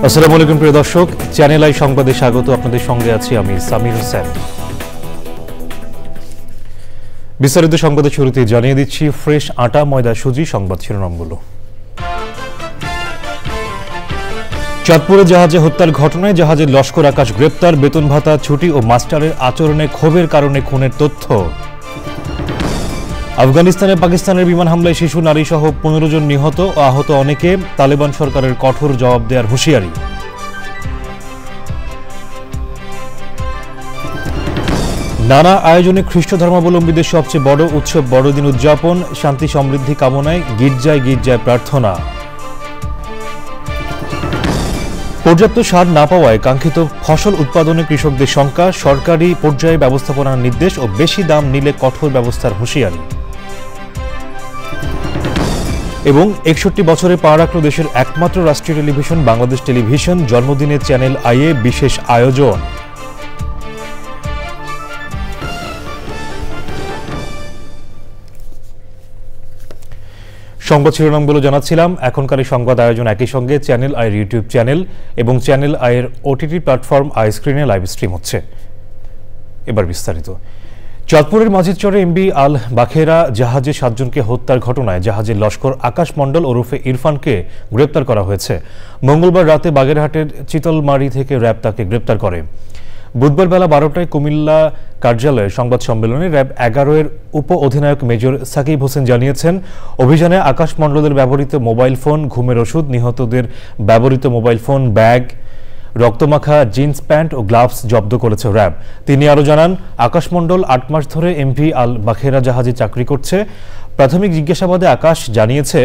আসসালামু আলাইকুম প্রিয় দর্শক, চ্যানেল আই সংবাদে স্বাগত। আপনাদের সঙ্গে আছি আমি সামির হোসেন। বিস্তারিত সংবাদের শুরুতে জানিয়ে দিচ্ছি ফ্রেশ আটা ময়দা সুজি সংবাদ শিরোনামগুলো। চাঁদপুরে জাহাজে হত্যার ঘটনায় জাহাজের লস্কর আকাশ গ্রেপ্তার, বেতন ভাতা, ছুটি ও মাস্টারের আচরণে ক্ষোভের কারণে খুনের তথ্য। আফগানিস্তানে পাকিস্তানের বিমান হামলায় শিশু, নারী সহ 15 জন নিহত ও আহত অনেকে, তালেবান সরকারের কঠোর জবাব দেওয়ার হুঁশিয়ারি। নানা আয়োজনে খ্রিস্ট ধর্মাবলম্বীদের সবচেয়ে বড় উৎসব বড়দিন উদযাপন, শান্তি সমৃদ্ধি কামনায় গির্জায় গির্জায় প্রার্থনা। পর্যাপ্ত সার না পাওয়ায় কাঙ্ক্ষিত ফসল উৎপাদনে কৃষকদের শঙ্কা, সরকারি পর্যায়ে ব্যবস্থাপনার নির্দেশ ও বেশি দাম নিলে কঠোর ব্যবস্থার হুঁশিয়ারি। এবং 61 বছরে পা রাখল দেশের একমাত্র রাষ্ট্রীয় টেলিভিশন বাংলাদেশ টেলিভিশন, জন্মদিনে চ্যানেল আইয়ে বিশেষ আয়োজন। সংবাদ শিরোনামগুলো জানাচ্ছিলাম। এখনকার এই সংবাদ আয়োজন একই সঙ্গে চ্যানেল আইয়ের ইউটিউব চ্যানেল এবং চ্যানেল আইয়ের ওটিটি প্ল্যাটফর্ম আই স্ক্রিনে লাইভ স্ট্রিম হচ্ছে। এবার বিস্তারিত। চাঁদপুরের মাঝিরচরে এমবি আল বাখেরা জাহাজে 7 জনকে হত্যার ঘটনায় জাহাজের লস্কর আকাশ মণ্ডল ওরফে ইরফানকে গ্রেপ্তার করা হয়েছে। মঙ্গলবার রাতে বাগেরহাটের চিতলমারি থেকে র্যাব তাকে গ্রেপ্তার করে। বুধবার বেলা 12টায় কুমিল্লা কার্যালয়ে সংবাদ সম্মেলনে র্যাব 11-এর উপ অধিনায়ক মেজর সাকিব হোসেন জানিয়েছেন, অভিযানে আকাশ মণ্ডলের ব্যবহৃত মোবাইল ফোন, ঘুমের ওষুধ, নিহতদের ব্যবহৃত মোবাইল ফোন, ব্যাগ, রক্তমাখা জিন্স প্যান্ট ও গ্লাভস জব্দ করেছে র্যাব। তিনি আরও জানান, আকাশ মণ্ডল 8 মাস ধরে এমভি আল বাখেরা জাহাজে চাকরি করছে। প্রাথমিক জিজ্ঞাসাবাদে আকাশ জানিয়েছে,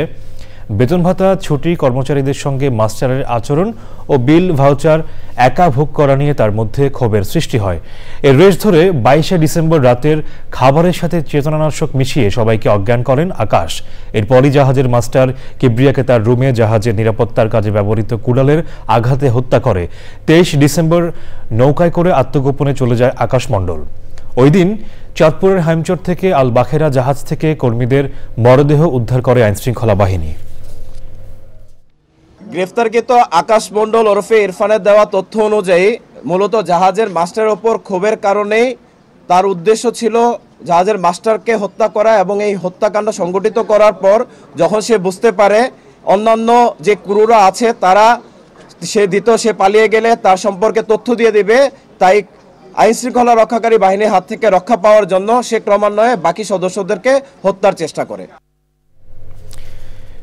বেতন ভাতা, ছুটি, কর্মচারীদের সঙ্গে মাস্টারের আচরণ ও বিল ভাউচার একা ভোগ করা নিয়ে তার মধ্যে ক্ষোভের সৃষ্টি হয়। এর রেশ ধরে 22শে ডিসেম্বর রাতের খাবারের সাথে চেতনানাশক মিশিয়ে সবাইকে অজ্ঞান করেন আকাশ। এরপরই জাহাজের মাস্টার কিবরিয়াকে তার রুমে জাহাজের নিরাপত্তার কাজে ব্যবহৃত কুড়ালের আঘাতে হত্যা করে। 23 ডিসেম্বর নৌকায় করে আত্মগোপনে চলে যায় আকাশ মণ্ডল। ওই দিন চাঁদপুরের হাইমচর থেকে আল বাখেরা জাহাজ থেকে কর্মীদের মরদেহ উদ্ধার করে আইনশৃঙ্খলা বাহিনী। গ্রেফতারকৃত আকাশ মণ্ডল ওরফে ইরফানের দেওয়া তথ্য অনুযায়ী মূলত জাহাজের মাস্টারের ওপর ক্ষোভের কারণেই তার উদ্দেশ্য ছিল জাহাজের মাস্টারকে হত্যা করা, এবং এই হত্যাকাণ্ড সংগঠিত করার পর যখন সে বুঝতে পারে অন্যান্য যে ক্রুরা আছে তারা সে পালিয়ে গেলে তার সম্পর্কে তথ্য দিয়ে দিবে, তাই আইনশৃঙ্খলা রক্ষাকারী বাহিনীর হাত থেকে রক্ষা পাওয়ার জন্য সে ক্রমান্বয়ে বাকি সদস্যদেরকে হত্যার চেষ্টা করে।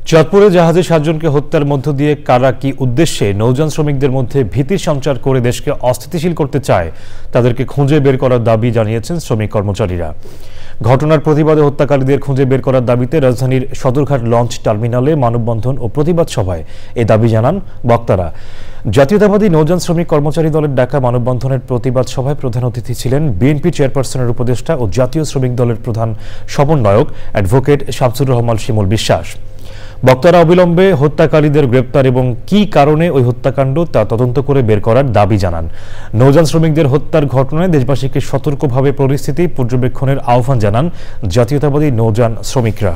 চাঁদপুরে জাহাজে 7 জনকে হত্যার মধ্য দিয়ে কারা কি উদ্দেশ্যে নৌযান শ্রমিকদের মধ্যে ভীতির সঞ্চার করে দেশকে অস্থিতিশীল করতে চায় তাদেরকে খুঁজে বের করার দাবি জানিয়েছেন শ্রমিক কর্মচারীরা। ঘটনার প্রতিবাদে হত্যাকারীদের খুঁজে বের করার দাবিতে রাজধানীর সদরঘাট লঞ্চ টার্মিনালে মানববন্ধন ও প্রতিবাদ সভায় এ দাবি জানান বক্তারা। জাতীয়তাবাদী নৌযান শ্রমিক কর্মচারী দলের ডাকা মানববন্ধনের প্রতিবাদ সভায় প্রধান অতিথি ছিলেন বিএনপি চেয়ারপারসনের উপদেষ্টা ও জাতীয় শ্রমিক দলের প্রধান সমন্বয়ক অ্যাডভোকেট শামসুর রহমান শিমুল বিশ্বাস। বক্তারা অবিলম্বে হত্যাকারীদের গ্রেপ্তার এবং কী কারণে ওই হত্যাকাণ্ড তা তদন্ত করে বের করার দাবি জানান। নৌযান শ্রমিকদের হত্যার ঘটনায় দেশবাসীকে সতর্কভাবে পরিস্থিতি পর্যবেক্ষণের আহ্বান জানান জাতীয়তাবাদী নৌযান শ্রমিকরা।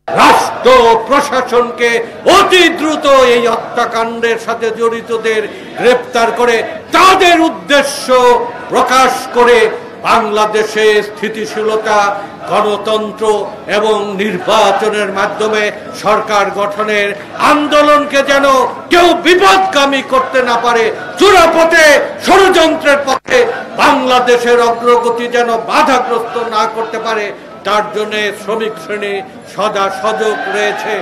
রাষ্ট্র প্রশাসনকে অতি দ্রুত এই হত্যাকাণ্ডের সাথে জড়িতদের গ্রেপ্তার করে তাদের উদ্দেশ্য প্রকাশ করে বাংলাদেশে স্থিতিশীলতা, গণতন্ত্র এবং নির্বাচনের মাধ্যমে সরকার গঠনের আন্দোলনকে যেন কেউ বিপদগামী করতে না পারে, চূড়াপথে ষড়যন্ত্রের পথে বাংলাদেশের অগ্রগতি যেন বাধাগ্রস্ত না করতে পারে, তার জন্য শ্রমিক শ্রেণী সদা সজাগ রয়েছে।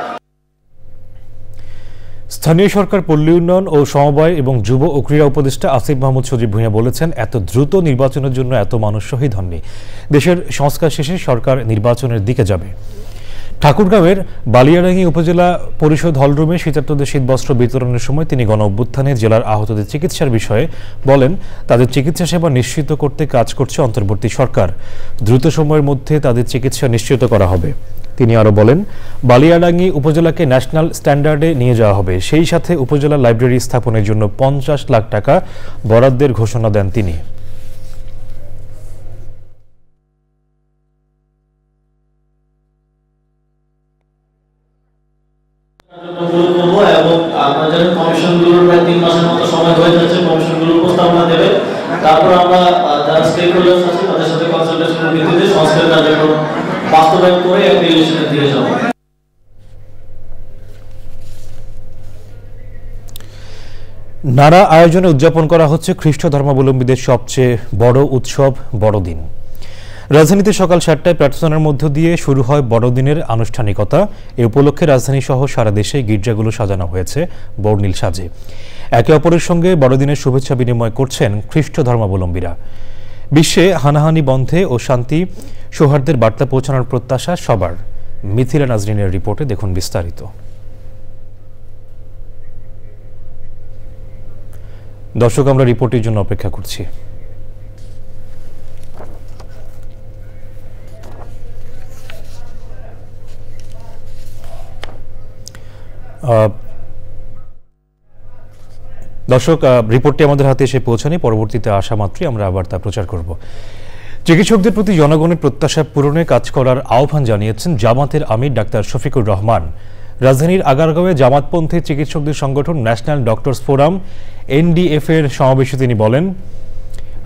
স্থানীয় সরকার, পল্লী উন্নয়ন ও সমবায় এবং যুব ও ক্রীড়া উপদেষ্টা আসিফ মাহমুদ সজীব ভূঁইয়া বলেছেন, এত দ্রুত নির্বাচনের জন্য এত মানুষ শহীদ হননি। দেশের সংস্কার শেষে সরকার নির্বাচনের দিকে যাবে। ঠাকুরগাঁওয়ের বালিয়াডাঙ্গি উপজেলা পরিষদ হলরুমে শীতার্তদের শীতবস্ত্র বিতরণের সময় তিনি গণ অভ্যুত্থানে জেলার আহতদের চিকিৎসার বিষয়ে বলেন, তাদের চিকিৎসা সেবা নিশ্চিত করতে কাজ করছে অন্তর্বর্তী সরকার। দ্রুত সময়ের মধ্যে তাদের চিকিৎসা নিশ্চিত করা হবে। তিনি আরো বলেন, বালিয়াডাঙ্গি উপজেলাকে ন্যাশনাল স্ট্যান্ডার্ডে নিয়ে যাওয়া হবে। সেই সাথে উপজেলা লাইব্রেরি স্থাপনের জন্য 50 লাখ টাকা বরাদ্দের ঘোষণা দেন তিনি। তারপর আমরা যারা স্টেক হোল্ডার্স আছে তাদের সাথে কনসালটেশনের ভিত্তিতে সংস্কার কার্যক্রম বাস্তবায়ন করে একটা ইলেকশনের দিকে যাব। নানা আয়োজনে উদযাপন করা হচ্ছে খ্রিস্ট ধর্মাবলম্বীদের সবচেয়ে বড় উৎসব বড়দিন। রাজধানীতে সকাল 7টায় প্রার্থনার মধ্য দিয়ে শুরু হয় বড়দিনের আনুষ্ঠানিকতা। এ উপলক্ষে রাজধানী সহ সারা দেশে গির্জাগুলো সাজানো হয়েছে বর্ণিল সাজে। একে অপরের সঙ্গে বড়দিনের শুভেচ্ছা বিনিময় করছেন খ্রিস্ট ধর্মাবলম্বীরা। বিশ্বে হানাহানি বন্ধে ও শান্তি সৌহার্দ্যের বার্তা পৌঁছানোর প্রত্যাশা সবার। মিথিলা নাজরিনের রিপোর্টে দেখুন বিস্তারিত। দর্শক, আমরা রিপোর্টের জন্য অপেক্ষা করছি। দর্শক, রিপোর্টটি আমাদের হাতে এসে পৌঁছানি, পরবর্তীতে আসা মাত্রই আমরা আবার তা প্রচার করব। চিকিৎসকদের প্রতি জনগণের প্রত্যাশা পূরণে কাজ করার আহ্বান জানিয়েছেন জামাতের আমির ডাক্তার শফিকুর রহমান। রাজধানীর আগারগাঁওয়ে জামাতপন্থী চিকিৎসকদের সংগঠন ন্যাশনাল ডক্টরস ফোরাম NDF এর সমাবেশে তিনি বলেন,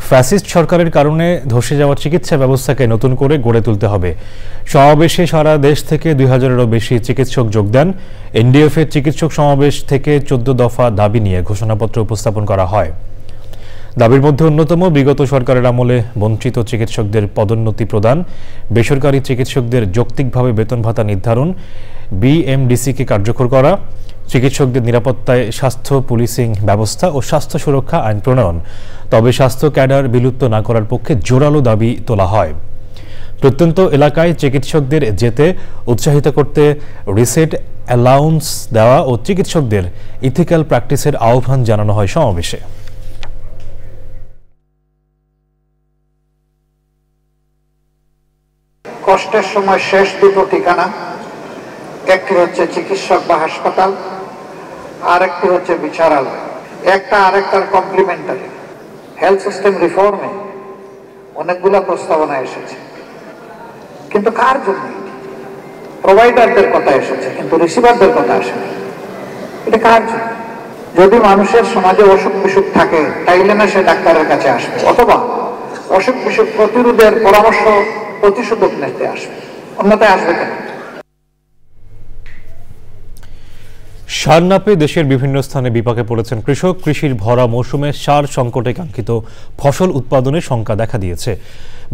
ফ্যাসিস্ট সরকারের কারণে ধসে যাওয়া চিকিৎসা ব্যবস্থাকে নতুন করে গড়ে তুলতে হবে। সমাবেশে সারা দেশ থেকে 2000-এরও বেশি চিকিৎসক যোগ দেন। NDF এর চিকিৎসক সমাবেশ থেকে 14 দফা দাবি নিয়ে ঘোষণাপত্র উপস্থাপন করা হয়। দাবির মধ্যে অন্যতম বিগত সরকারের আমলে বঞ্চিত চিকিৎসকদের পদোন্নতি প্রদান, বেসরকারি চিকিৎসকদের যৌক্তিকভাবে বেতন ভাতা নির্ধারণ, BMDC-কে কার্যকর করা, চিকিৎসকদের নিরাপত্তায় স্বাস্থ্য পুলিশিং ব্যবস্থা ও স্বাস্থ্য সুরক্ষা আইন প্রণয়ন। তবে স্বাস্থ্য ক্যাডার বিলুপ্ত না করার পক্ষে জোরালো দাবি তোলা হয়। প্রত্যন্ত এলাকায় চিকিৎসকদের যেতে উৎসাহিত করতে রিসেট অ্যালাউন্স দেওয়া ও চিকিৎসকদের ইথিক্যাল প্র্যাকটিসের আহ্বান জানানো হয় সমাবেশে। কষ্টের সময় শেষ দুটো ঠিকানা, একটি হচ্ছে চিকিৎসক বা হাসপাতাল, আর একটি হচ্ছে বিচারালয়। একটা আরেকটার কমপ্লিমেন্টারি। হেলথ সিস্টেম রিফর্মে অনেকগুলো প্রস্তাবনা এসেছে, কিন্তু কার জন্য? প্রোভাইডারদের কথা এসেছে, কিন্তু রিসিভারদের কথা আসেনি। এটা কার জন্য? যদি মানুষের সমাজে অসুখ বিসুখ থাকে তাইলে না সে ডাক্তারের কাছে আসবে, অথবা অসুখ বিসুখ প্রতিরোধের পরামর্শ প্রতিষেধক নিতে আসবে, অন্যথায় আসবে কেন? সার না পেয়ে দেশের বিভিন্ন স্থানে বিপাকে পড়েছেন কৃষক। কৃষির ভরা মৌসুমে সার সংকটে কাঙ্ক্ষিত ফসল উৎপাদনে শঙ্কা দেখা দিয়েছে।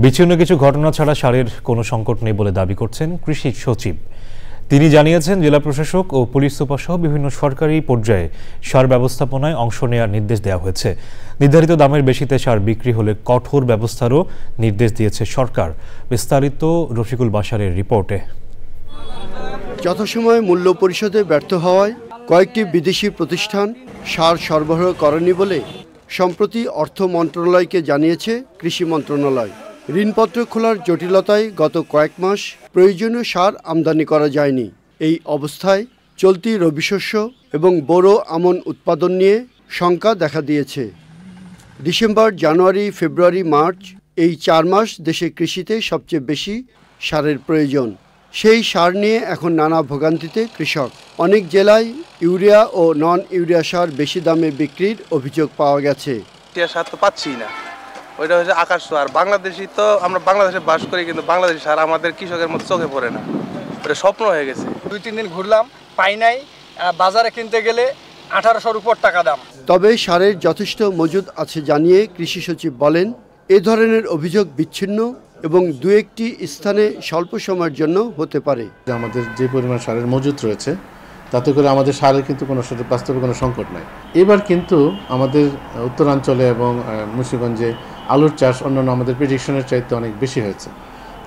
বিচ্ছিন্ন কিছু ঘটনা ছাড়া সারের কোনো সংকট নেই বলে দাবি করছেন কৃষি সচিব। তিনি জানিয়েছেন, জেলা প্রশাসক ও পুলিশ সুপার সহ বিভিন্ন সরকারি পর্যায়ে সার ব্যবস্থাপনায় অংশ নেওয়ার নির্দেশ দেওয়া হয়েছে। নির্ধারিত দামের বেশিতে সার বিক্রি হলে কঠোর ব্যবস্থারও নির্দেশ দিয়েছে সরকার। বিস্তারিত রফিকুল বাশারের রিপোর্টে। যথাসময়ে মূল্য পরিশোধে ব্যর্থ হওয়ায় কয়েকটি বিদেশি প্রতিষ্ঠান সার সরবরাহ করেনি বলে সম্প্রতি অর্থ মন্ত্রণালয়কে জানিয়েছে কৃষি মন্ত্রণালয়। ঋণপত্র খোলার জটিলতায় গত কয়েক মাস প্রয়োজনীয় সার আমদানি করা যায়নি। এই অবস্থায় চলতি রবি শস্য এবং বোরো আমন উৎপাদন নিয়ে শঙ্কা দেখা দিয়েছে। ডিসেম্বর, জানুয়ারি, ফেব্রুয়ারি, মার্চ এই 4 মাস দেশে কৃষিতে সবচেয়ে বেশি সারের প্রয়োজন। সেই সার নিয়ে এখন নানা ভোগান্তিতে কৃষক। অনেক জেলায় ইউরিয়া ও নন ইউরিয়া সার বেশি দামে বিক্রির অভিযোগ পাওয়া গেছে। সার তো পাচ্ছি না, ওইটা হচ্ছে আকাশ ছোঁয়া। আর বাংলাদেশি তো আমরা বাংলাদেশে বাস করি, কিন্তু বাংলাদেশি সার আমাদের কৃষকের মতো চোখে পড়ে না, ওটা স্বপ্ন হয়ে গেছে। 2-3 দিন ঘুরলাম, পাই নাই। বাজারে কিনতে গেলে 1800-র উপর টাকা দাম। তবে সারের যথেষ্ট মজুদ আছে জানিয়ে কৃষি সচিব বলেন, এ ধরনের অভিযোগ বিচ্ছিন্ন এবং 2-1টি স্থানে স্বল্প সময়ের জন্য হতে পারে। আমাদের যে পরিমাণ সারের মজুদ রয়েছে তাতে করে আমাদের সারের কিন্তু কোনো বাস্তবে কোনো সংকট নাই। এবার কিন্তু আমাদের উত্তরাঞ্চলে এবং মুন্সিগঞ্জে আলুর চাষ অন্যান্য আমাদের প্রেডিকশনের চাইতে অনেক বেশি হয়েছে।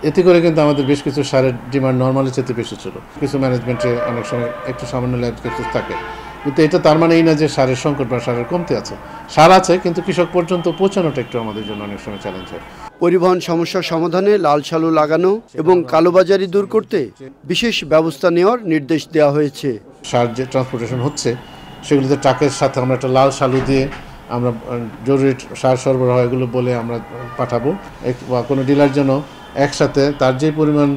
এতে করে কিন্তু আমাদের বেশ কিছু সারের ডিমান্ড নর্মালের চাইতে বেশি ছিল। কিছু ম্যানেজমেন্টে অনেক সময় একটু সামান্য কিছু থাকে, কিন্তু এটা তার মানে এই না যে সারের সংকট বা সারের কমতি আছে। সার আছে, কিন্তু কৃষক পর্যন্ত পৌঁছানোটা একটু আমাদের জন্য অনেক সময় চ্যালেঞ্জ হয়। পরিবহন সমস্যা সমাধানে লাল সালু লাগানো এবং কালোবাজারি দূর করতে বিশেষ ব্যবস্থা নেওয়ার নির্দেশ দেওয়া হয়েছে। সার যে ট্রান্সপোর্টেশন হচ্ছে সেগুলোতে ট্রাকের সাথে আমরা একটা লাল সালু দিয়ে আমরা জরুরি সার সরবরাহ এগুলো বলে আমরা পাঠাবো, বা কোনো ডিলার জন্য একসাথে তার যে পরিমাণ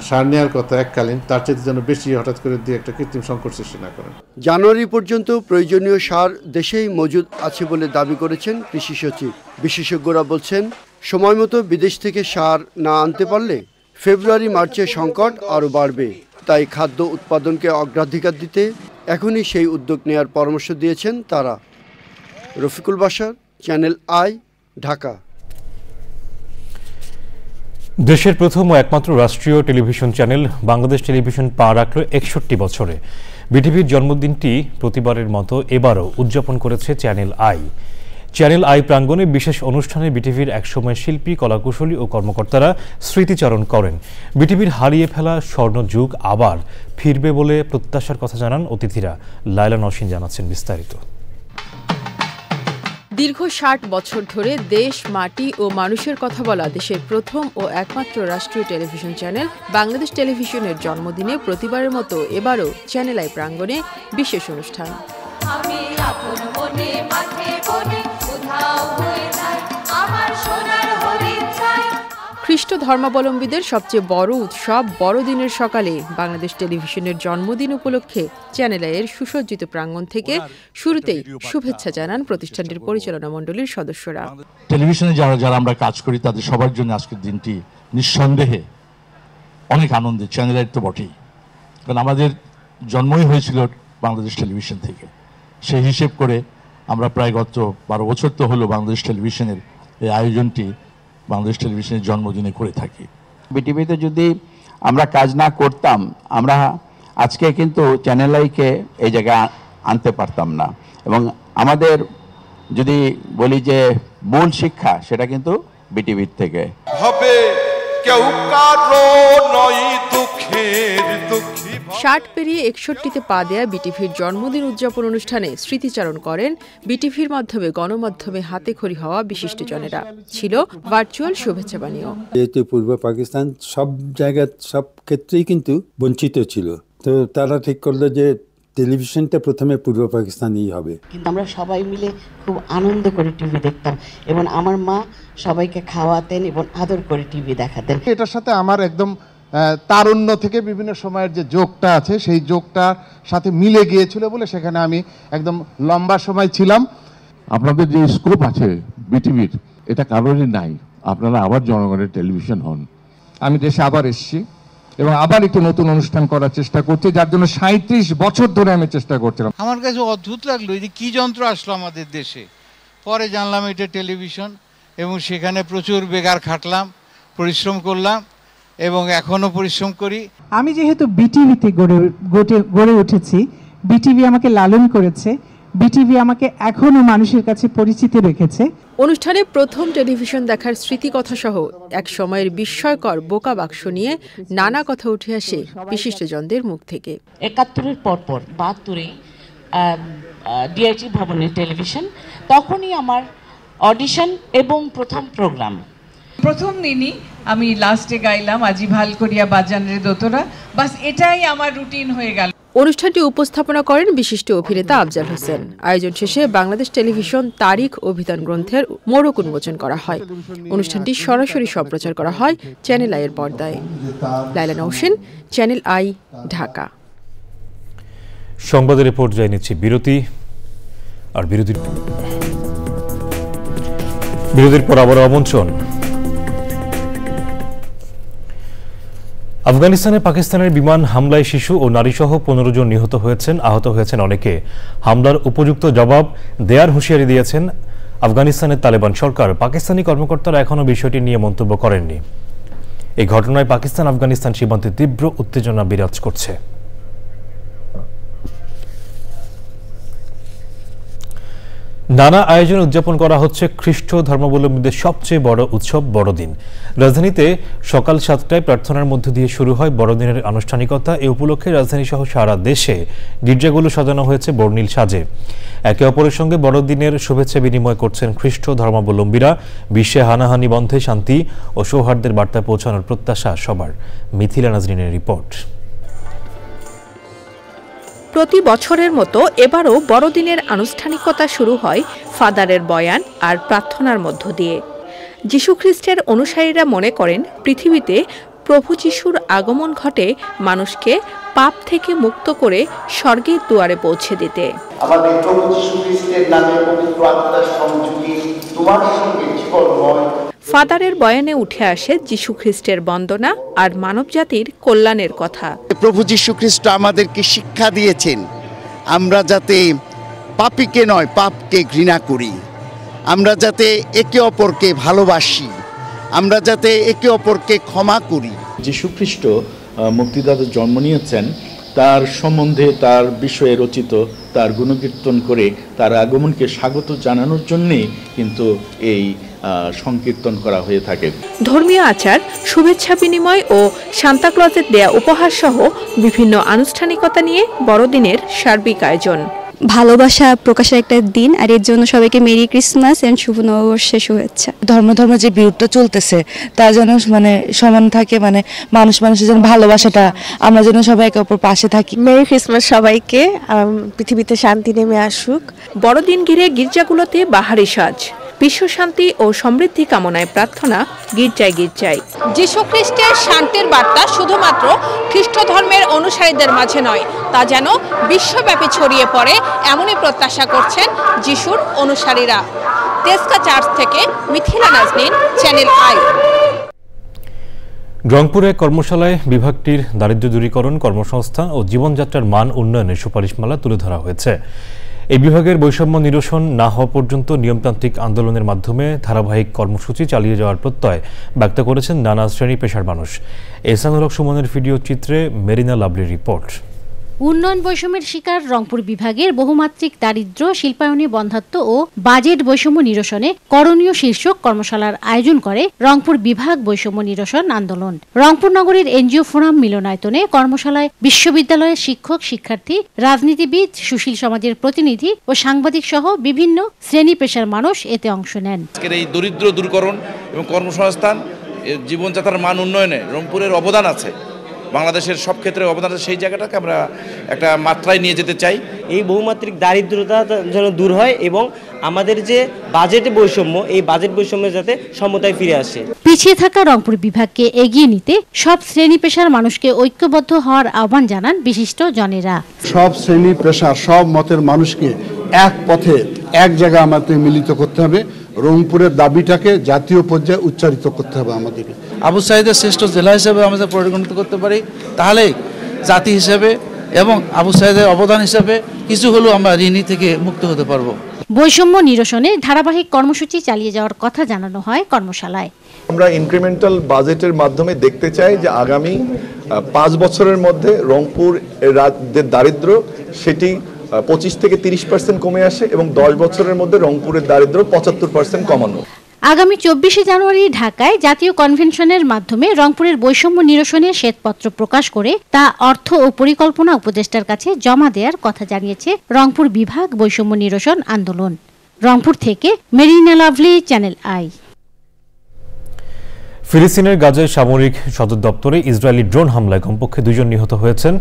সার নেওয়ার কথা এককালীন, তার চেয়ে যেন বেশি হঠাৎ করে দিয়ে একটা কৃত্রিম সংকট সৃষ্টি না করেন। জানুয়ারি পর্যন্ত প্রয়োজনীয় সার দেশেই মজুদ আছে বলে দাবি করেছেন কৃষি সচিব। বিশেষজ্ঞরা বলছেন, সময়মতো বিদেশ থেকে সার না আনতে পারলে ফেব্রুয়ারি মার্চে সংকট আরও বাড়বে। তাই খাদ্য উৎপাদনকে অগ্রাধিকার দিতে এখনই সেই উদ্যোগ নেওয়ার পরামর্শ দিয়েছেন তারা। Rafiqul Bashar, channel I, Dhaka. দেশের প্রথম ও একমাত্র রাষ্ট্রীয় টেলিভিশন চ্যানেল বাংলাদেশ টেলিভিশন পা রাখল 61 বছরে। বিটিভির জন্মদিনটি প্রতিবারের মতো এবারও উদযাপন করেছে চ্যানেল আই। চ্যানেল আই প্রাঙ্গণে বিশেষ অনুষ্ঠানে বিটিভির একসময় শিল্পী, কলাকুশলী ও কর্মকর্তারা স্মৃতিচারণ করেন। বিটিভির হারিয়ে ফেলা স্বর্ণযুগ আবার ফিরবে বলে প্রত্যাশার কথা জানান অতিথিরা। লায়লা নওশিন জানাচ্ছেন বিস্তারিত। দীর্ঘ 60 বছর ধরে দেশ, মাটি ও মানুষের কথা বলা দেশের প্রথম ও একমাত্র রাষ্ট্রীয় টেলিভিশন চ্যানেল বাংলাদেশ টেলিভিশনের জন্মদিনে প্রতিবারের মতো এবারও চ্যানেল আই প্রাঙ্গণে বিশেষ অনুষ্ঠান। খ্রিস্ট ধর্মাবলম্বীদের সবচেয়ে বড় উৎসব বড়দিনের সকালে বাংলাদেশ টেলিভিশনের জন্মদিন উপলক্ষে চ্যানেল আইয়ের সুসজ্জিত প্রাঙ্গণ থেকে শুরুতেই শুভেচ্ছা জানান প্রতিষ্ঠানটির পরিচালনা মণ্ডলীর সদস্যরা। টেলিভিশনে যারা আমরা কাজ করি তাদের সবার জন্য আজকের দিনটি নিঃসন্দেহে অনেক আনন্দের। চ্যানেল আই তো বটেই, কারণ আমাদের জন্মই হয়েছিল বাংলাদেশ টেলিভিশন থেকে। সেই হিসেব করে আমরা প্রায় গত 12 বছর তো হলো বাংলাদেশ টেলিভিশনের এই আয়োজনটি বাংলাদেশ টেলিভিশনের জন্মদিনে করে থাকি। বিটিভিতে যদি আমরা কাজ না করতাম, আমরা আজকে কিন্তু চ্যানেল আইকে এই জায়গায় আনতে পারতাম না। এবং আমাদের যদি বলি যে মূল শিক্ষা, সেটা কিন্তু বিটিভির থেকে হবে। কেউ কারো নয় দুঃখের দুঃখী। 60 পেরিয়ে 61তে পা দেয়া বিটিভির জন্মদিন উদযাপন অনুষ্ঠানে স্মৃতিচারণ করেন বিটিভির মাধ্যমে গণমাধ্যমে হাতেখড়ি হওয়া বিশিষ্টজনেরা। ছিল ভার্চুয়াল শুভেচ্ছা বাণীও। যেহেতু পূর্ব পাকিস্তান সব জায়গায় সব ক্ষেত্রেই কিন্তু বঞ্চিত ছিল, তো তারা ঠিক করলো যে টেলিভিশনটা প্রথমে পূর্ব পাকিস্তানই হবে। কিন্তু আমরা সবাই মিলে খুব আনন্দ করে টিভি দেখতাম এবং আমার মা সবাইকে খাওয়াতেন এবং আদর করে টিভি দেখাতেন। এটার সাথে আমার একদম তারুণ্য থেকে বিভিন্ন সময়ের যে যোগটা আছে সেই যোগটার সাথে মিলে গিয়েছিল বলে সেখানে আমি একদম লম্বা সময় ছিলাম। আপনাদের যে স্কোপ আছে বিটিভির, এটা কারোরই নাই। আপনারা আবার জনগণের টেলিভিশন হন। আমি দেশে আবার এসেছি এবং আবার একটু নতুন অনুষ্ঠান করার চেষ্টা করছি, যার জন্য 37 বছর ধরে আমি চেষ্টা করছিলাম। আমার কাছে অদ্ভুত লাগলো যে কি যন্ত্র আসলো আমাদের দেশে। পরে জানলাম এটা টেলিভিশন, এবং সেখানে প্রচুর বেগার খাটলাম, পরিশ্রম করলাম এবং এখনো পরিশ্রম করি। আমি যেহেতু বিটিভিতে গড়ে উঠেছি, বিটিভি আমাকে লালন করেছে, বিটিভি আমাকে এখনো মানুষের কাছে পরিচিতি রেখেছে। অনুষ্ঠানে প্রথম টেলিভিশন দেখার স্মৃতিকথা সহ এক সময়ের বিস্ময়কর বোকা বাক্স নিয়ে নানা কথা উঠে আসে বিশিষ্টজনদের মুখ থেকে। 71-এর পরপর 72-এ ডিআইজি ভবনের টেলিভিশন, তখনই আমার অডিশন এবং প্রথম প্রোগ্রাম। প্রথম দিনই আমি লাস্টে গাইলাম আজি ভাল করিয়া বাজানের দোতরা, বাস এটাই আমার রুটিন হয়ে গেল। অনুষ্ঠানটি উপস্থাপনা করেন বিশিষ্ট অভিনেতা আফজাল হোসেন। আয়োজন শেষে বাংলাদেশ টেলিভিশন তারিখ অভিধান গ্রন্থের মোড়ক উন্মোচন করা হয়। অনুষ্ঠানটি সরাসরি সম্প্রচার করা হয় চ্যানেল আই এর পর্দায়। Laila Nowshin, channel I, Dhaka. সংবাদের পর্যায়ে নিচ্ছি বিরতি। আর বিরতির পর আবার আমন্ত্রণ। আফগানিস্তানে পাকিস্তানের বিমান হামলায় শিশু ও নারীসহ 15 জন নিহত হয়েছেন, আহত হয়েছেন অনেকে। হামলার উপযুক্ত জবাব দেয়ার হুঁশিয়ারি দিয়েছেন আফগানিস্তানের তালেবান সরকার। পাকিস্তানি কর্মকর্তারা এখনও বিষয়টি নিয়ে মন্তব্য করেননি। এই ঘটনায় পাকিস্তান আফগানিস্তান সীমান্তে তীব্র উত্তেজনা বিরাজ করছে। নানা আয়োজন উদযাপন করা হচ্ছে খ্রিস্ট ধর্মাবলম্বীদের সবচেয়ে বড় উৎসব বড়দিন। রাজধানীতে সকাল 7টায় প্রার্থনার মধ্য দিয়ে শুরু হয় বড়দিনের আনুষ্ঠানিকতা। এ উপলক্ষে রাজধানী সহ সারা দেশে গির্জাগুলো সাজানো হয়েছে বর্ণিল সাজে। একে অপরের সঙ্গে বড়দিনের শুভেচ্ছা বিনিময় করছেন খ্রিস্ট ধর্মাবলম্বীরা। বিশ্বে হানাহানি বন্ধে শান্তি ও সৌহার্দ্যের বার্তা পৌঁছানোর প্রত্যাশা সবার। মিথিলা নাজরিনের রিপোর্ট। প্রতি বছরের মতো এবারও বড়দিনের আনুষ্ঠানিকতা শুরু হয় ফাদারের বয়ান আর প্রার্থনার মধ্য দিয়ে। যীশু খ্রিস্টের অনুসারীরা মনে করেন পৃথিবীতে প্রভু যিশুর আগমন ঘটে মানুষকে পাপ থেকে মুক্ত করে স্বর্গের দুয়ারে পৌঁছে দিতে। আমাদের প্রভু যিশু খ্রিস্টের নামে পবিত্র আত্মার সংযোগে তোমার সঙ্গে জীবনময়। ফাদারের বয়ানে উঠে আসে যিশু খ্রিস্টের বন্দনা আর মানবজাতির কল্যাণের কথা। প্রভু যিশু খ্রিস্ট আমাদেরকে শিক্ষা দিয়েছেন আমরা যাতে পাপীকে নয় পাপকে ঘৃণা করি, আমরা যাতে একে অপরকে ভালোবাসি, আমরা যাতে একে অপরকে ক্ষমা করি। যিশু খ্রিস্ট মুক্তিদাতার জন্ম নিয়েছেন, তার সম্বন্ধে তার বিষয়ে রচিত তার গুণকীর্তন করে তার আগমনকে স্বাগত জানানোর জন্যে কিন্তু এই সংকীর্তন করা হয়ে থাকে। ধর্মীয় আচার, শুভেচ্ছা বিনিময় ও সান্তাক্লজের দেয়া উপহার সহ বিভিন্ন আনুষ্ঠানিকতা নিয়ে বড়দিনের সার্বিক আয়োজন। ভালোবাসা প্রকাশের একটা দিন, আর এর জন্য সবাইকে মেরি ক্রিসমাস এন্ড শুভ নববর্ষের শুভেচ্ছা। ধর্ম যে বিরোধটা চলতেছে তার যেন সমান থাকে, মানুষের যেন ভালোবাসাটা, আমরা যেন সবাই একে অপর পাশে থাকি। মেরি ক্রিসমাস সবাইকে, পৃথিবীতে শান্তি নেমে আসুক। বড়দিন ঘিরে গির্জাগুলোতে বাহারি সাজ, বিশ্ব শান্তি ও সমৃদ্ধি কামনায় প্রার্থনা গির্জায় গির্জায়। যিশু খ্রিস্টের শান্তির বার্তা শুধুমাত্র খ্রিস্ট ধর্মের অনুসারীদের মাঝে নয়, তা যেন বিশ্বব্যাপী ছড়িয়ে পড়ে, এমনই প্রত্যাশা করছেন যিশুর অনুসারীরা। তেজকা চার্চ থেকে মিথিলা নাজনীন, চ্যানেল আই। রংপুরে কর্মশালায় বিভাগটির দারিদ্র্য দূরীকরণ, কর্মসংস্থান ও জীবনযাত্রার মান উন্নয়নের সুপারিশমালা তুলে ধরা হয়েছে। এই বিভাগের বৈষম্য নিরসন না হওয়া পর্যন্ত নিয়মতান্ত্রিক আন্দোলনের মাধ্যমে ধারাবাহিক কর্মসূচি চালিয়ে যাওয়ার প্রত্যয় ব্যক্ত করেছেন নানা শ্রেণী পেশার মানুষ। এহসানুল হক সুমনের ভিডিও চিত্রে মেরিনা লাভলির রিপোর্ট। উন্নয়ন বৈষম্যের শিকার রংপুর বিভাগের বহুমাত্রিক দারিদ্র্য, শিল্পায়নে বন্ধ্যাত্ব ও বাজেট বৈষম্য নিরসনে করণীয় শীর্ষক কর্মশালার আয়োজন করে রংপুর বিভাগ বৈষম্য নিরসন আন্দোলন। রংপুর নগরীর এনজিও ফোরাম মিলনায়তনে কর্মশালায় বিশ্ববিদ্যালয়ের শিক্ষক, শিক্ষার্থী, রাজনীতিবিদ, সুশীল সমাজের প্রতিনিধি ও সাংবাদিক সহ বিভিন্ন শ্রেণী পেশার মানুষ এতে অংশ নেন। এই দরিদ্র দূরীকরণ এবং কর্মসংস্থান, জীবনযাত্রার মান উন্নয়নে রংপুরের অবদান আছে, বাংলাদেশের সব ক্ষেত্রে অবদান আছে, সেই জায়গাটাকে আমরা একটা মাত্রায় নিয়ে যেতে চাই। এই বহুমাত্রিক দারিদ্রতা যেন দূর হয় এবং আমাদের যে বাজেট বৈষম্য, এই বাজেট বৈষম্য যাতে সমতায় ফিরে আসে। পিছিয়ে থাকা রংপুর বিভাগকে এগিয়ে নিতে সব শ্রেণী পেশার মানুষকে ঐক্যবদ্ধ হওয়ার আহ্বান জানান বিশিষ্ট জনেরা। সব শ্রেণী পেশার, সব মতের মানুষকে এক পথে এক জায়গায় আমাদের মিলিত করতে হবে। রংপুরের দাবিটাকে জাতীয় পর্যায়ে উচ্চারিত করতে হবে আমাদেরকে। আবু সাঈদের শ্রেষ্ঠ জেলা হিসেবে আমরা পরিগণিত করতে পারি, তাহলে জাতি হিসেবে এবং আবু সাঈদের অবদান হিসেবে কিছু হলেও আমরা ঋণী থেকে মুক্ত হতে পারবো। বৈষম্য নিরসনে ধারাবাহিক কর্মসূচি চালিয়ে যাওয়ার কথা জানানো হয় কর্মশালায়। আমরা ইনক্রিমেন্টাল বাজেটের মাধ্যমে দেখতে চাই যে আগামী 5 বছরের মধ্যে রংপুর রাজ্যের দারিদ্র্য সেটি 25 থেকে 30% কমে আসে এবং 10 বছরের মধ্যে রংপুরের দারিদ্র্য 75% কমানো। আগামী 24শে জানুয়ারি ঢাকায় জাতীয় কনভেনশনের মাধ্যমে রংপুরের বৈষম্য নিরসনের শ্বেতপত্র প্রকাশ করে তা অর্থ ও পরিকল্পনা উপদেষ্টার কাছে জমা দেওয়ার কথা জানিয়েছে রংপুর বিভাগ বৈষম্য নিরসন আন্দোলন। রংপুর থেকে মেরিনা লাভলি, চ্যানেল আই। ফিলিস্তিনের গাজায় সামরিক সদর দপ্তরে ইসরায়েলি ড্রোন হামলায় কমপক্ষে 2 জন নিহত হয়েছেন।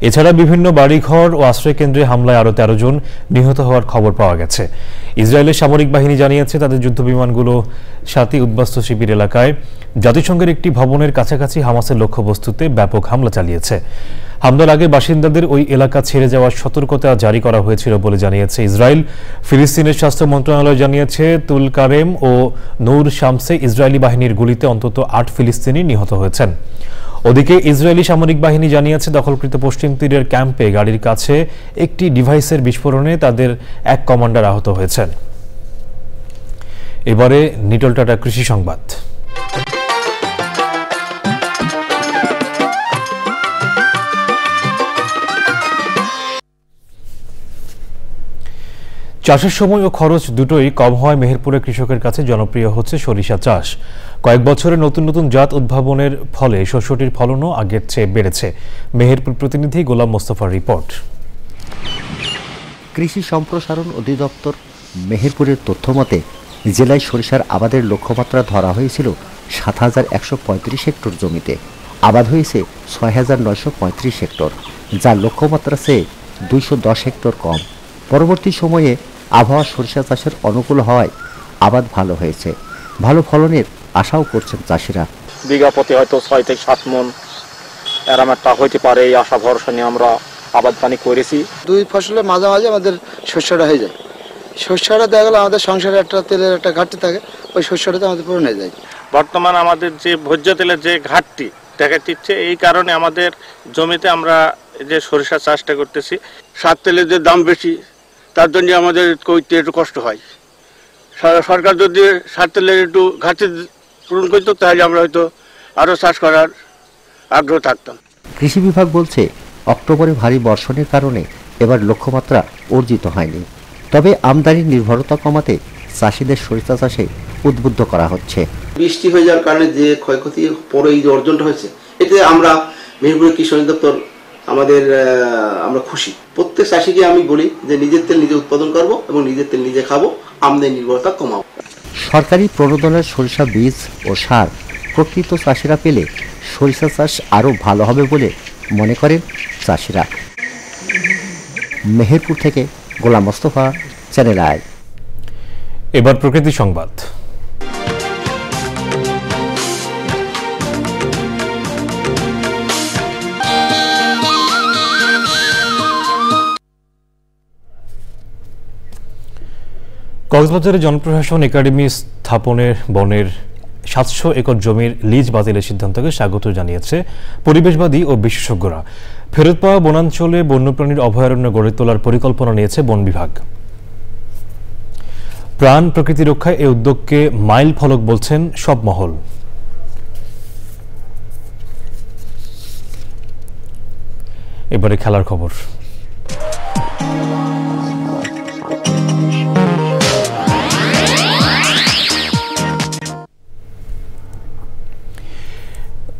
এছাড়া বিভিন্ন বাড়িঘর ও আশ্রয় কেন্দ্রে হামলায় আরও 13 জন নিহত হওয়ার খবর পাওয়া গেছে। ইসরায়েলের সামরিক বাহিনী জানিয়েছে তাদের যুদ্ধবিমানগুলো সাতি উদ্বাস্তু শিবির এলাকায় জাতিসংঘের একটি ভবনের কাছাকাছি হামাসের লক্ষ্যবস্তুতে ব্যাপক হামলা চালিয়েছে। হামলার আগে বাসিন্দাদের ওই এলাকা ছেড়ে যাওয়ার সতর্কতা জারি করা হয়েছিল বলে জানিয়েছে ইসরায়েল। ফিলিস্তিনের স্বাস্থ্য মন্ত্রণালয় জানিয়েছে তুল কারেম ও নূর শামসে ইসরায়েলি বাহিনীর গুলিতে অন্তত 8 ফিলিস্তিনি নিহত হয়েছেন। ওদিকে ইসরায়েলি সামরিক বাহিনী জানিয়েছে দখলকৃত পশ্চিম তীরের ক্যাম্পে গাড়ির কাছে একটি ডিভাইসের বিস্ফোরণে তাদের এক কমান্ডার আহত হয়েছেন। এবারে নিটল টাটা কৃষি সংবাদ। চাষের সময় ও খরচ দুটোই কম হয় মেহেরপুরের কৃষকের কাছে জনপ্রিয় হচ্ছে সরিষা চাষ। কয়েক বছরে নতুন নতুন জাত উদ্ভাবনের ফলে শস্যটির ফলনও আগের চেয়ে বেড়েছে। মেহেরপুর প্রতিনিধি গোলাম মোস্তফার রিপোর্ট। কৃষি সম্প্রসারণ অধিদপ্তর মেহেরপুরের তথ্যমতে জেলায় সরিষার আবাদের লক্ষ্যমাত্রা ধরা হয়েছিল ৭,১৩৫ হেক্টর জমিতে। আবাদ হয়েছে ৬,৯৩৫ হেক্টর, যার লক্ষ্যমাত্রা চেয়ে ২১০ হেক্টর কম। পরবর্তী সময়ে আবহাওয়া সরিষা চাষের অনুকূল হওয়ায় আবাদ ভালো হয়েছে। ভালো ফলনের আশাও করছেন চাষিরা। বিঘা প্রতি হয়তো 6 থেকে 7 মণ এরকম একটা হইতে পারে এই আশা ভরসা নিয়ে আমরা আবাদ পানি করেছি। 2 ফসলের মাঝামাঝি আমাদের শস্যটা হয়ে যায়। শস্যটা দেখা গেল আমাদের সংসারে একটা তেলের একটা ঘাটতি থাকে, ওই শস্যটাতে আমাদের পূরণ হয়ে যায়। বর্তমান আমাদের যে ভোজ্য তেলের যে ঘাটতি দেখা দিচ্ছে, এই কারণে আমাদের জমিতে আমরা যে সরিষা চাষটা করতেছি। সার তেলের যে দাম বেশি তার জন্য আমাদের করতে একটু কষ্ট হয়। সরকার যদি সার তেলের একটু ঘাটতি পূরণ করতো তাহলে আমরা হয়তো আরও চাষ করার আগ্রহ থাকতাম। কৃষি বিভাগ বলছে অক্টোবরে ভারী বর্ষণের কারণে এবার লক্ষ্যমাত্রা অর্জিত হয়নি। তবে আমদানির নির্ভরতা কমাতে চাষিদের সরিষা চাষে উদ্বুদ্ধ করা হচ্ছে। বৃষ্টি হয়ে যাওয়ার কারণে যে ক্ষয়ক্ষতি পরে এই যে অর্জনটা হয়েছে, এতে আমরা মেহেরপুরের কৃষি অধিদপ্তর আমরা খুশি। প্রত্যেক চাষিকে আমি বলি যে নিজের তেল নিজে উৎপাদন করব এবং নিজের তেল নিজে খাবো, আমদানি নির্ভরতা কমাবো। সরকারি প্রণোদনার সরিষা বীজ ও সার প্রকৃত চাষিরা পেলে সরিষা চাষ আরও ভালো হবে বলে মনে করেন চাষিরা। মেহেরপুর থেকে গোলাম মোস্তফা, চ্যানেল আই। এবার প্রকৃতি সংবাদ। কক্সবাজারে জনপ্রশাসন একাডেমি স্থাপনের বনের 700 একর জমির লিজ বাতিলের সিদ্ধান্তকে স্বাগত জানিয়েছে পরিবেশবাদী ও বিশেষজ্ঞরা। ফেরত পাওয়া বনাঞ্চলে বন্যপ্রাণীর অভয়ারণ্য গড়ে তোলার পরিকল্পনা নিয়েছে বন বিভাগ। প্রাণ প্রকৃতি রক্ষায় এই উদ্যোগকে মাইল ফলক বলছেন সব মহল। এবারে খেলার খবর।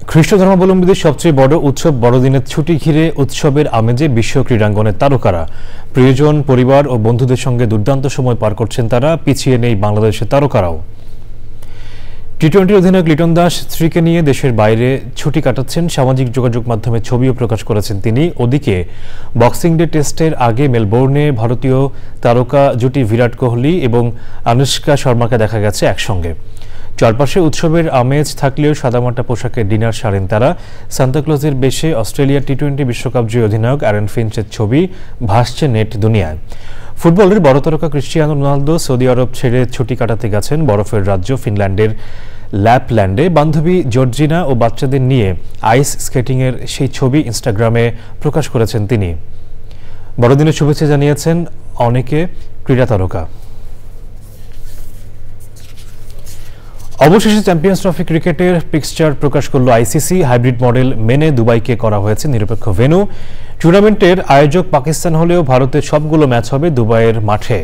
খ্রিস্ট ধর্মাবলম্বীদের সবচেয়ে বড় উৎসব বড়দিনের ছুটি ঘিরে উৎসবের আমেজে বিশ্ব ক্রীড়াঙ্গনের তারকারা। প্রিয়জন, পরিবার ও বন্ধুদের সঙ্গে দুর্দান্ত সময় পার করছেন তারা। পিছিয়ে নেই বাংলাদেশের তারকারাও। টি-20 অধিনায়ক লিটন দাস স্ত্রীকে নিয়ে দেশের বাইরে ছুটি কাটাচ্ছেন। সামাজিক যোগাযোগ মাধ্যমে ছবিও প্রকাশ করেছেন তিনি। ওদিকে বক্সিং ডে টেস্টের আগে মেলবোর্নে ভারতীয় তারকা জুটি বিরাট কোহলি এবং আনুষ্কা শর্মাকে দেখা গেছে একসঙ্গে। চারপাশে উৎসবের আমেজ থাকলেও সাদামাটা পোশাকে ডিনার সারেন তারা। সান্তাক্লজের বেশে অস্ট্রেলিয়া টি-20 বিশ্বকাপ জয়ী অধিনায়ক অ্যারন ফিঞ্চের ছবি ভাসছে নেট দুনিয়ায়। ফুটবলের বড় তারকা ক্রিস্টিয়ানো রোনালদো সৌদি আরব ছেড়ে ছুটি কাটাতে গেছেন বরফের রাজ্য ফিনল্যান্ডের ল্যাপল্যান্ডে। বান্ধবী জর্জিনা ও বাচ্চাদের নিয়ে আইস স্কেটিংয়ের সেই ছবি ইনস্টাগ্রামে প্রকাশ করেছেন তিনি। বড়দিনের শুভেচ্ছা জানিয়েছেন অনেকে ক্রীড়া তারকা। অবশেষে চ্যাম্পিয়ন্স ট্রফি ক্রিকেটের পিক্সচার প্রকাশ করল আইসিসি। হাইব্রিড মডেল মেনে দুবাইকে করা হয়েছে নিরপেক্ষ ভেন্যু। টুর্নামেন্টের আয়োজক পাকিস্তান হলেও ভারতের সবগুলো ম্যাচ হবে দুবাইয়ের মাঠে।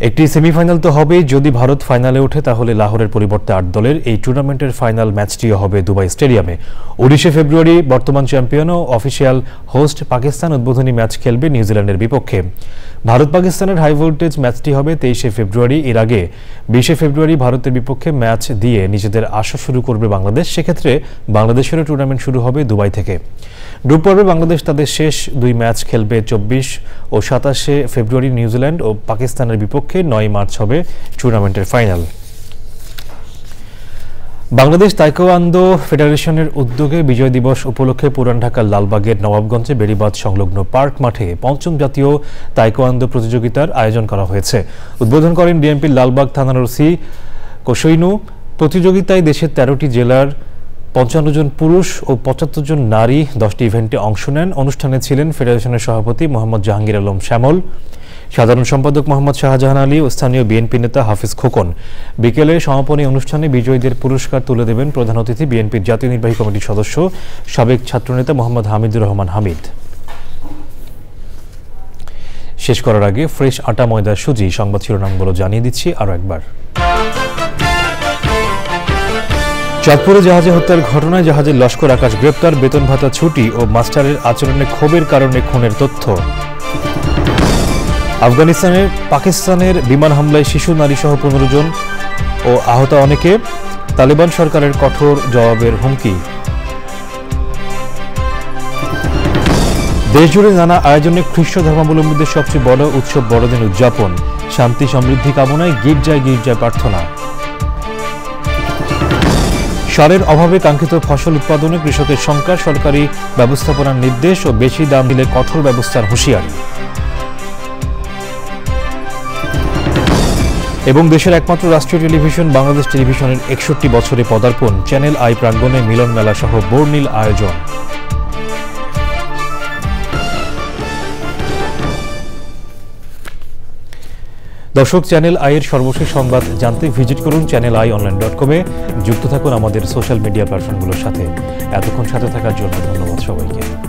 একটি সেমিফাইনাল তো হবেই। যদি ভারত ফাইনালে ওঠে তাহলে লাহোরের পরিবর্তে 8 দলের এই টুর্নামেন্টের ফাইনাল ম্যাচটিও হবে দুবাই স্টেডিয়ামে। 19 ফেব্রুয়ারি বর্তমান চ্যাম্পিয়ন ও অফিসিয়াল হোস্ট পাকিস্তান উদ্বোধনী ম্যাচ খেলবে নিউজিল্যান্ডের বিপক্ষে। ভারত পাকিস্তানের হাই ভোল্টেজ ম্যাচটি হবে 23 ফেব্রুয়ারি। এর আগে 20 ফেব্রুয়ারি ভারতের বিপক্ষে ম্যাচ দিয়ে নিজেদের আসা শুরু করবে বাংলাদেশ। সেক্ষেত্রে বাংলাদেশেরও টুর্নামেন্ট শুরু হবে দুবাই থেকে। গ্রুপ পর্বে বাংলাদেশ তাদের শেষ 2 ম্যাচ খেলবে 24 ও 27 ফেব্রুয়ারি নিউজিল্যান্ড ও পাকিস্তানের বিপক্ষে। 9 মার্চ হবে টুর্নামেন্টের ফাইনাল। বাংলাদেশ তাইকোয়ান্দো ফেডারেশনের উদ্যোগে বিজয় দিবস উপলক্ষে পুরান ঢাকার লালবাগের নবাবগঞ্জে বেড়িবাঁধ সংলগ্ন পার্ক মাঠে 5ম জাতীয় তাইকোয়ান্দো প্রতিযোগিতার আয়োজন করা হয়েছে। উদ্বোধন করেন ডিএমপির লালবাগ থানার ওসি কোশৈনু। প্রতিযোগিতায় দেশের 13টি জেলার 55 জন পুরুষ ও 75 জন নারী 10টি ইভেন্টে অংশ নেন। অনুষ্ঠানে ছিলেন ফেডারেশনের সভাপতি মোহাম্মদ জাহাঙ্গীর আলম শ্যামল, সাধারণ সম্পাদক মোহাম্মদ শাহজাহান আলী ও স্থানীয় বিএনপি নেতা হাফিজ খোকন। বিকেলে সমাপনী অনুষ্ঠানে বিজয়ীদের পুরস্কার তুলে দেবেন প্রধান অতিথি বিএনপির জাতীয় নির্বাহী কমিটির সদস্য সাবেক ছাত্রনেতা মোহাম্মদ হামিদুর রহমান হামিদ। শেষ করার আগে ফ্রেশ আটা ময়দা সুজি সংবাদ শিরোনামগুলো জানিয়ে দিচ্ছি আরও একবার। চাঁদপুরে জাহাজে হত্যার ঘটনায় জাহাজের লস্কর আকাশ গ্রেপ্তার। বেতন ভাতা ছুটি ও মাস্টারের আচরণে ক্ষোভের কারণে খুনের তথ্য। আফগানিস্তানের পাকিস্তানের বিমান হামলায় শিশু, নারী সহ 15 জন ও আহত অনেকে। তালেবান সরকারের কঠোর জবাবের হুমকি। দেশজুড়ে নানা আয়োজনে খ্রিস্ট ধর্মাবলম্বীদের সবচেয়ে বড় উৎসব বড়দিন উদযাপন। শান্তি সমৃদ্ধি কামনায় গির্জায় গির্জায় প্রার্থনা। সারের অভাবে কাঙ্ক্ষিত ফসল উৎপাদনে কৃষকের শঙ্কা, সরকারি ব্যবস্থাপনার নির্দেশ ও বেশি দাম দিলে কঠোর ব্যবস্থার হুঁশিয়ারি। এবং দেশের একমাত্র রাষ্ট্রীয় টেলিভিশন বাংলাদেশ টেলিভিশনের 61 বছরে পদার্পণ, চ্যানেল আই প্রাঙ্গণে মিলন মেলা সহ বর্ণিল আয়োজন। দর্শক, চ্যানেল আইয়ের সর্বশেষ সংবাদ জানতে ভিজিট করুন channelionline.com-এ। যুক্ত থাকুন আমাদের সোশ্যাল মিডিয়া প্ল্যাটফর্মগুলোর সাথে। এতক্ষণ সাথে থাকার জন্য ধন্যবাদ সবাইকে।